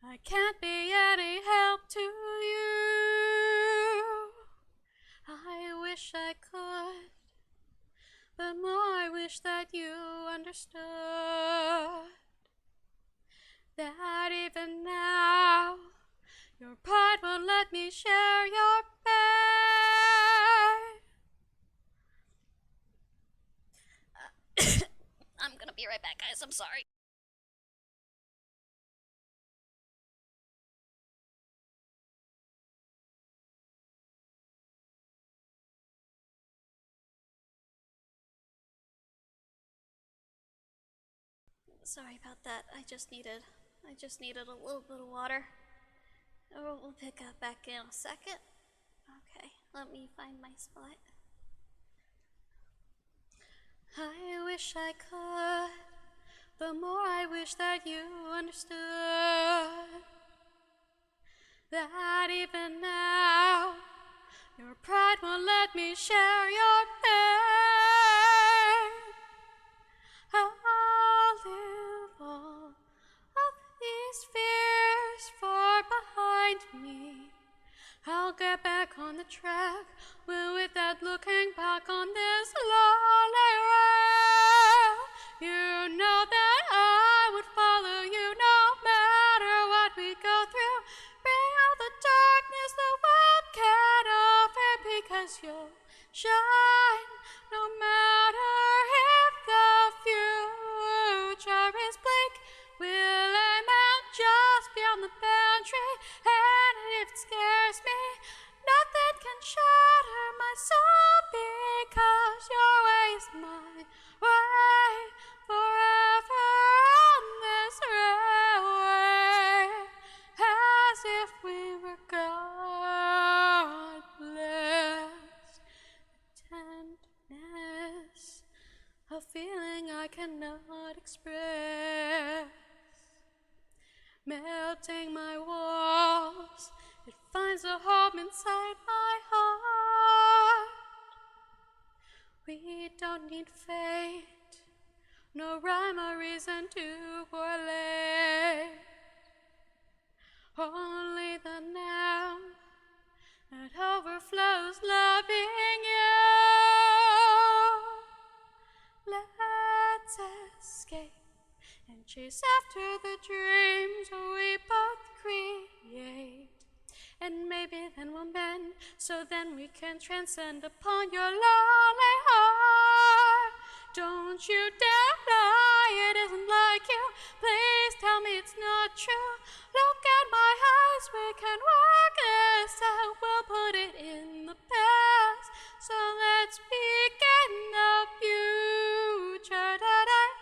I can't be any help to you. I wish I could, but more I wish that you understood that even now your pride won't let me share your pain. I'm gonna be right back, guys. I'm sorry. Sorry about that. I just needed a little bit of water. We'll pick up back in a second. Okay, let me find my spot. I wish I could, but more I wish that you understood that even now your pride won't let me share your pain. I'll live all of these fears far behind me. I'll get back on the track without looking back on this lonely rail. You know that I would follow you no matter what we go through. Bring out the darkness the world can't offer, because you'll shine no matter if the future is bleak. We'll aim out just beyond the boundary, and if it scares me, nothing can shatter my soul, because your way is my way forever on this railway, as if we were God blessed. Tenderness, a feeling I cannot express, melting my walls. It finds a home inside my heart. We don't need fate, no rhyme or reason to correlate. Only the now that overflows, loving you. Let's escape and chase after the dreams we both create. And maybe then we'll mend, so then we can transcend upon your lonely heart. Don't you dare lie, it isn't like you. Please tell me it's not true. Look at my eyes, we can work this out. We'll put it in the past, so let's begin the future today.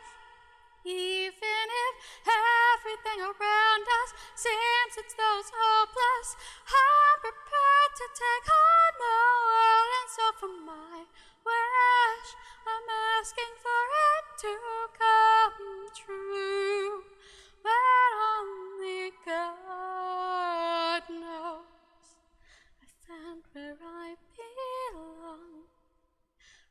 Even if everything around us seems it's those hopeless, I'm prepared to take on the world. And so for my wish, I'm asking for it to come true. But only God knows I found where I belong.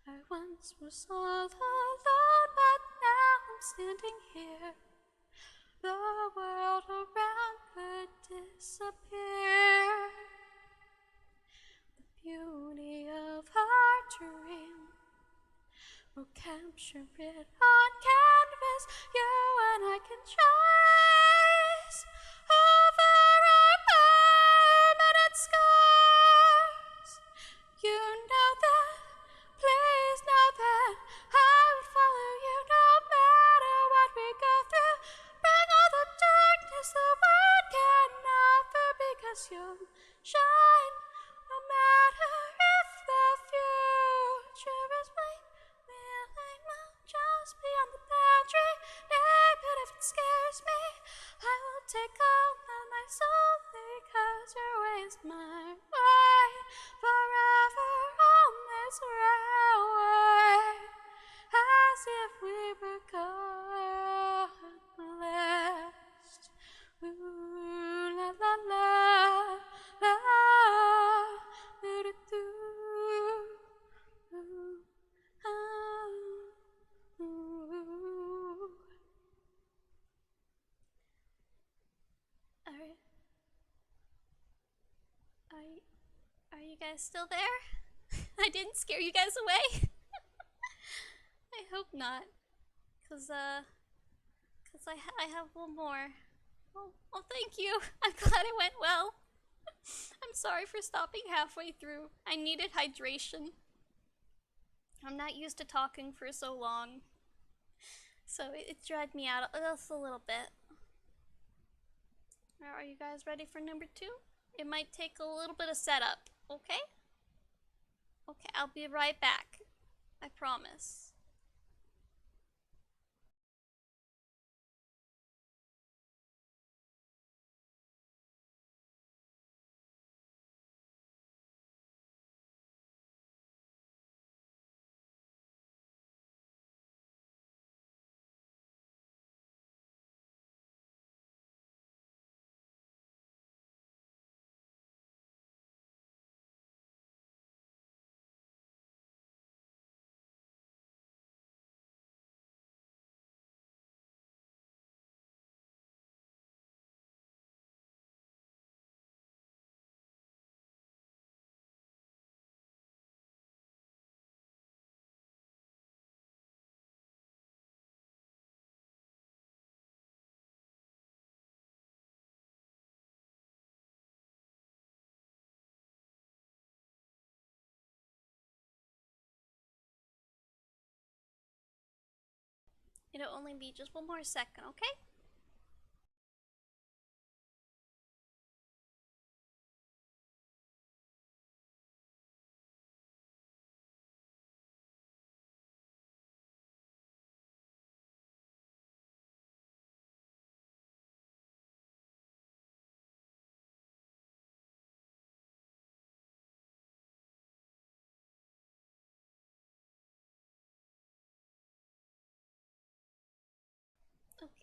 I once was all alone, but now I'm standing here. The world around could disappear. The beauty of our dream, we'll capture it on canvas. You and I can trace over our permanent scars. You know that, please know that I would follow you no matter what we go through. Bring all the darkness the world can offer, because you'll shine no matter if the future is bleak. We'll aim out just beyond the boundary, you guys still there? I didn't scare you guys away? I hope not. Cause I have one more. Oh, thank you. I'm glad it went well. I'm sorry for stopping halfway through. I needed hydration. I'm not used to talking for so long. So it dragged me out just a little bit. Are you guys ready for number 2? It might take a little bit of setup, okay? Okay, I'll be right back. I promise. It'll only be just one more second, okay?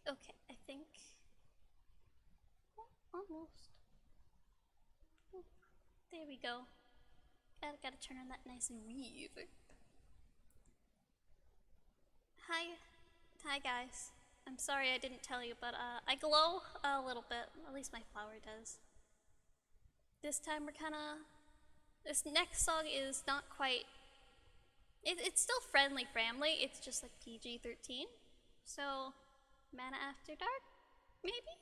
Okay, I think... almost. There we go. Gotta turn on that nice reverb. Hi guys. I'm sorry I didn't tell you, but I glow a little bit. At least my flower does. This time we're this next song is not quite... It's still friendly family, it's just like PG-13. So, Mana After Dark, maybe?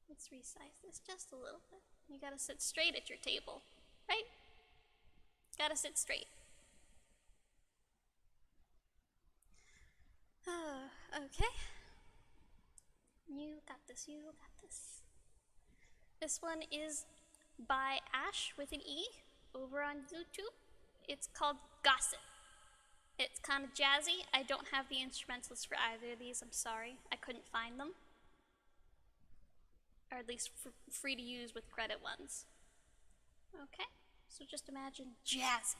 Let's resize this just a little bit. You gotta sit straight at your table, right? Gotta sit straight. Okay. You got this, you got this. This one is by Ash with an E over on YouTube. It's called Gossip. It's kind of jazzy. I don't have the instrumentals for either of these, I'm sorry. I couldn't find them. Or at least free to use with credit ones. Okay, so just imagine jazzy.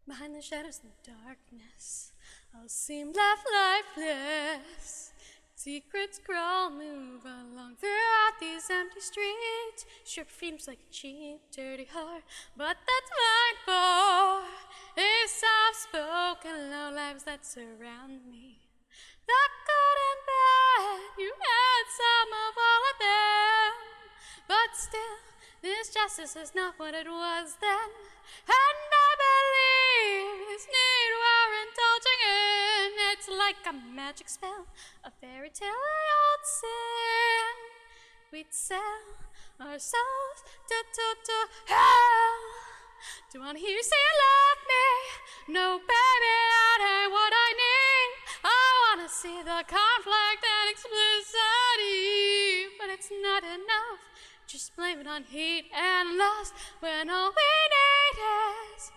Behind the shadows of the darkness, all seem left lifeless. Secrets crawl, move along throughout these empty streets. Sure seems like a cheap, dirty heart, but that's mine for a soft-spoken, low lives that surround me. The good and bad, you had some of all of them, but still, this justice is not what it was then. And I believe this need we're indulging in, it's like a magic spell, a fairy tale old sin. We'd sell our souls to hell. Do you wanna hear you say you love me? No, baby, that ain't what I need. I wanna see the conflict and explicitity, but it's not enough. Just blame it on heat and lust when all we need is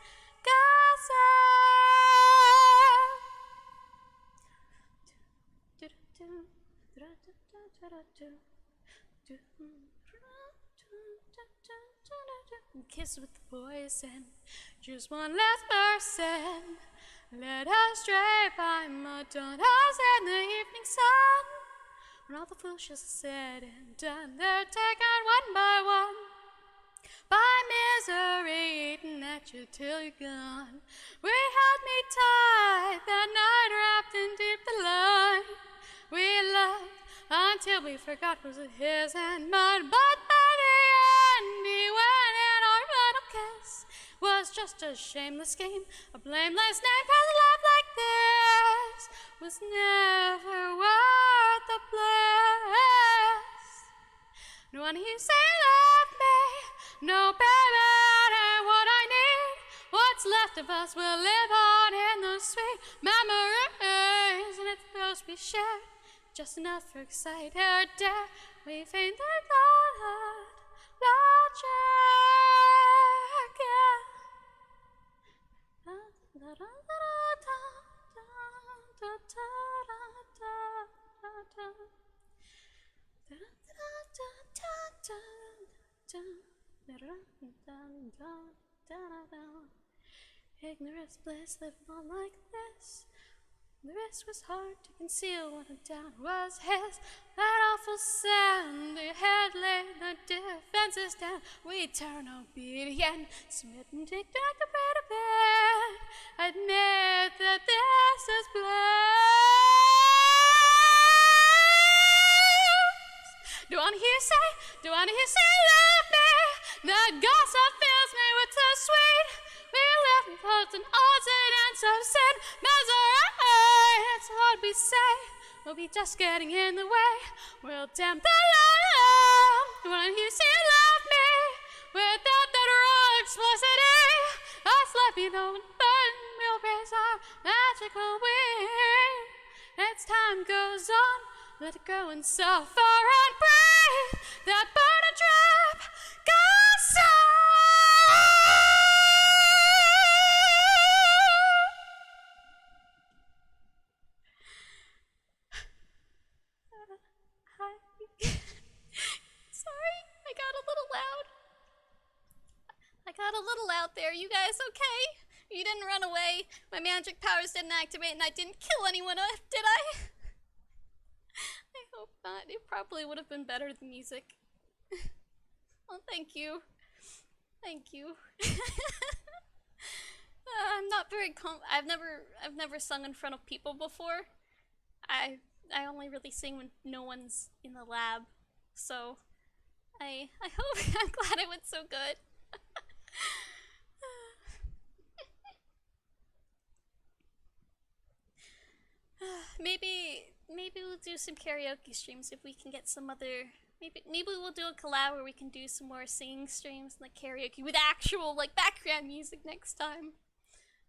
gossip. Kiss with the poison, just one last person. Let us stray by Madonna's in the evening sun. When all the foolishness is said and done, they're taken one by one. By misery eating at you till you're gone. We held me tight that night wrapped in deep delight. We until we forgot was his and mine. But by the end, he went in our final kiss. Was just a shameless game, a blameless name. 'Cause a love like this was never worth the bliss. No one you say love me, no baby, that ain't what I need. What's left of us will live on in the sweet memories, and it's those we share, just enough for excited dare. We faint the thought, logic, yeah. Ignorance, bliss, living on like this. The rest was hard to conceal. What a down was his. That awful sandy head laid the defenses down. We turn obedient, smitten, ticked like a bread of bed. Admit that this is bliss. Do I hear say, love me? That gossip fills me with so sweet. We live in thoughts and odds of sin. Misery, it's what we say. We'll be just getting in the way. We'll damn the lamb when you say love me. Without that raw explicitity, us let me know and burn. We'll raise our magical wing. As time goes on, let it go and suffer and breathe. That burning drop goes on. Sorry, I got a little loud. I got a little loud there. You guys okay? You didn't run away. My magic powers didn't activate and I didn't kill anyone, did I? I hope not. It probably would have been better than music. Well, thank you. Thank you. I'm not very I've never sung in front of people before. I only really sing when no one's in the lab. So I hope I'm glad it went so good. Maybe we'll do some karaoke streams if we can get some other. Maybe we'll do a collab where we can do some more singing streams and like karaoke with actual like background music next time.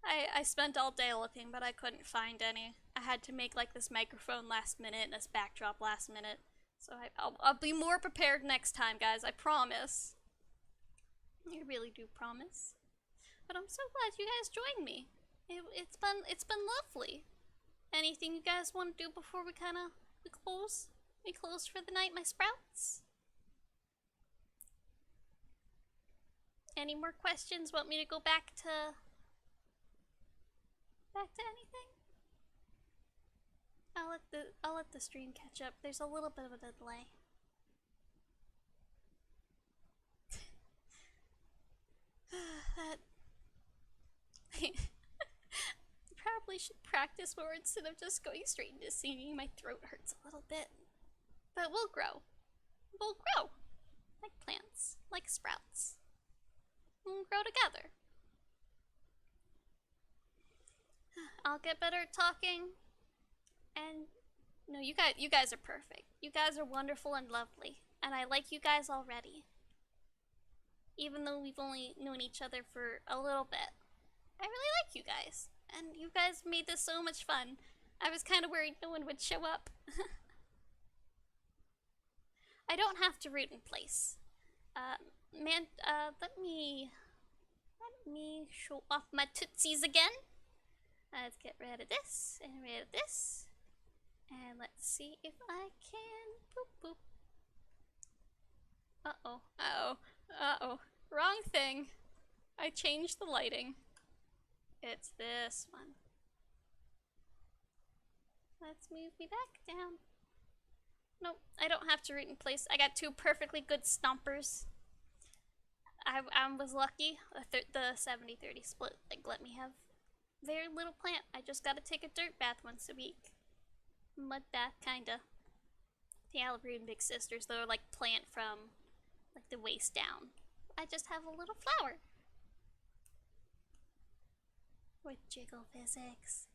I spent all day looking, but I couldn't find any. I had to make like this microphone last minute and this backdrop last minute. So I'll be more prepared next time, guys. I promise. I really do promise. But I'm so glad you guys joined me. It's been lovely. Anything you guys want to do before we close? We close for the night, my sprouts? Any more questions? Want me to go back to anything? I'll let the stream catch up. There's a little bit of a delay. Probably should practice more instead of just going straight into singing. My throat hurts a little bit. But we'll grow. We'll grow. Like plants. Like sprouts. We'll grow together. I'll get better at talking. And no, you guys are perfect. You guys are wonderful and lovely. And I like you guys already. Even though we've only known each other for a little bit. I really like you guys. And you guys made this so much fun. I was kind of worried no one would show up. I don't have to root in place. Let me show off my tootsies again. Let's get rid of this and rid of this. And let's see if I can boop boop. Uh-oh, uh-oh, uh-oh. Wrong thing. I changed the lighting. It's this one. Let's move me back down. Nope, I don't have to root in place. I got two perfectly good stompers. I was lucky. The 70-30 split like let me have very little plant. I just gotta take a dirt bath once a week. Mud bath, kinda. The Alabrine Big Sisters, they're like plant from like the waist down. I just have a little flower. With jiggle physics.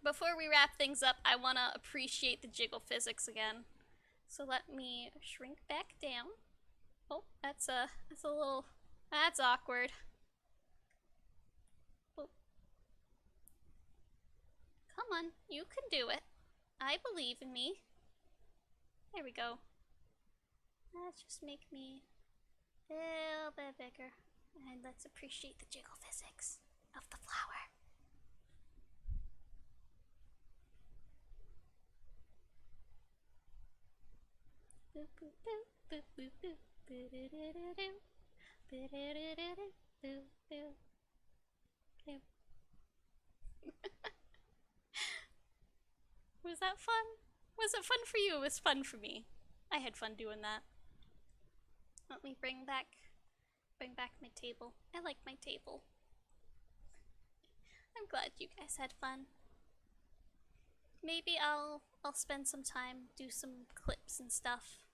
Before we wrap things up, I want to appreciate the jiggle physics again. So let me shrink back down. Oh, that's a little, that's awkward. Oh. Come on, you can do it. I believe in me. There we go. Let's just make me a little bit bigger. And let's appreciate the jiggle physics of the flower. Boop, boop, boop, boop, boop, boop. Was that fun? Was it fun for you? It was fun for me. I had fun doing that. Let me bring back my table. I like my table. I'm glad you guys had fun. Maybe I'll spend some time, do some clips and stuff.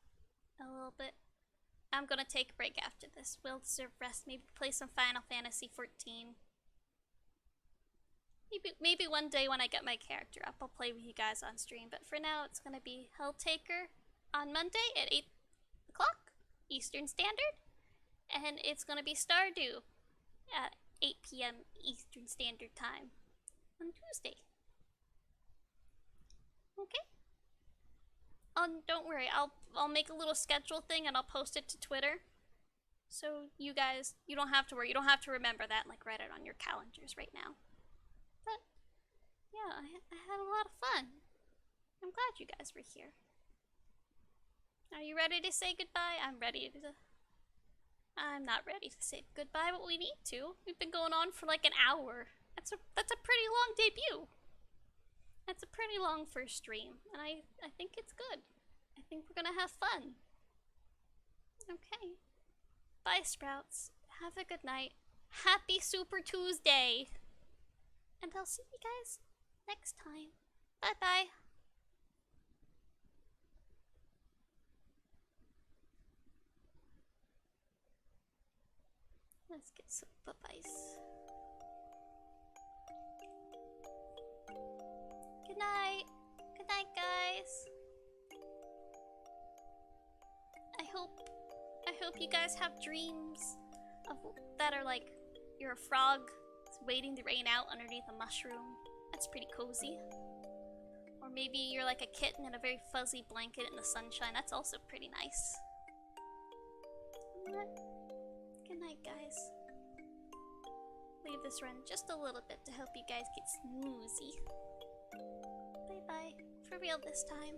A little bit. I'm gonna take a break after this. We'll deserve rest. Maybe play some Final Fantasy 14. Maybe one day when I get my character up, I'll play with you guys on stream. But for now, it's gonna be Helltaker on Monday at 8 o'clock Eastern Standard. And it's gonna be Stardew at 8 p.m. Eastern Standard Time on Tuesday. Okay? Don't worry, I'll make a little schedule thing and I'll post it to Twitter. So you guys, you don't have to worry. You don't have to remember that and like write it on your calendars right now. But yeah, I had a lot of fun. I'm glad you guys were here. Are you ready to say goodbye? I'm not ready to say goodbye, but we need to. We've been going on for like an hour. That's a pretty long debut. That's a pretty long first stream, and I think it's good. I think we're gonna have fun. Okay. Bye, Sprouts. Have a good night. Happy Super Tuesday! And I'll see you guys next time. Bye-bye. Let's get some bye-byes. Good night. Good night, guys. I hope you guys have dreams that are like you're a frog waiting to rain out underneath a mushroom. That's pretty cozy. Or maybe you're like a kitten in a very fuzzy blanket in the sunshine. That's also pretty nice. Good night, guys. Leave this run just a little bit to help you guys get snoozy. Bye-bye. For real this time.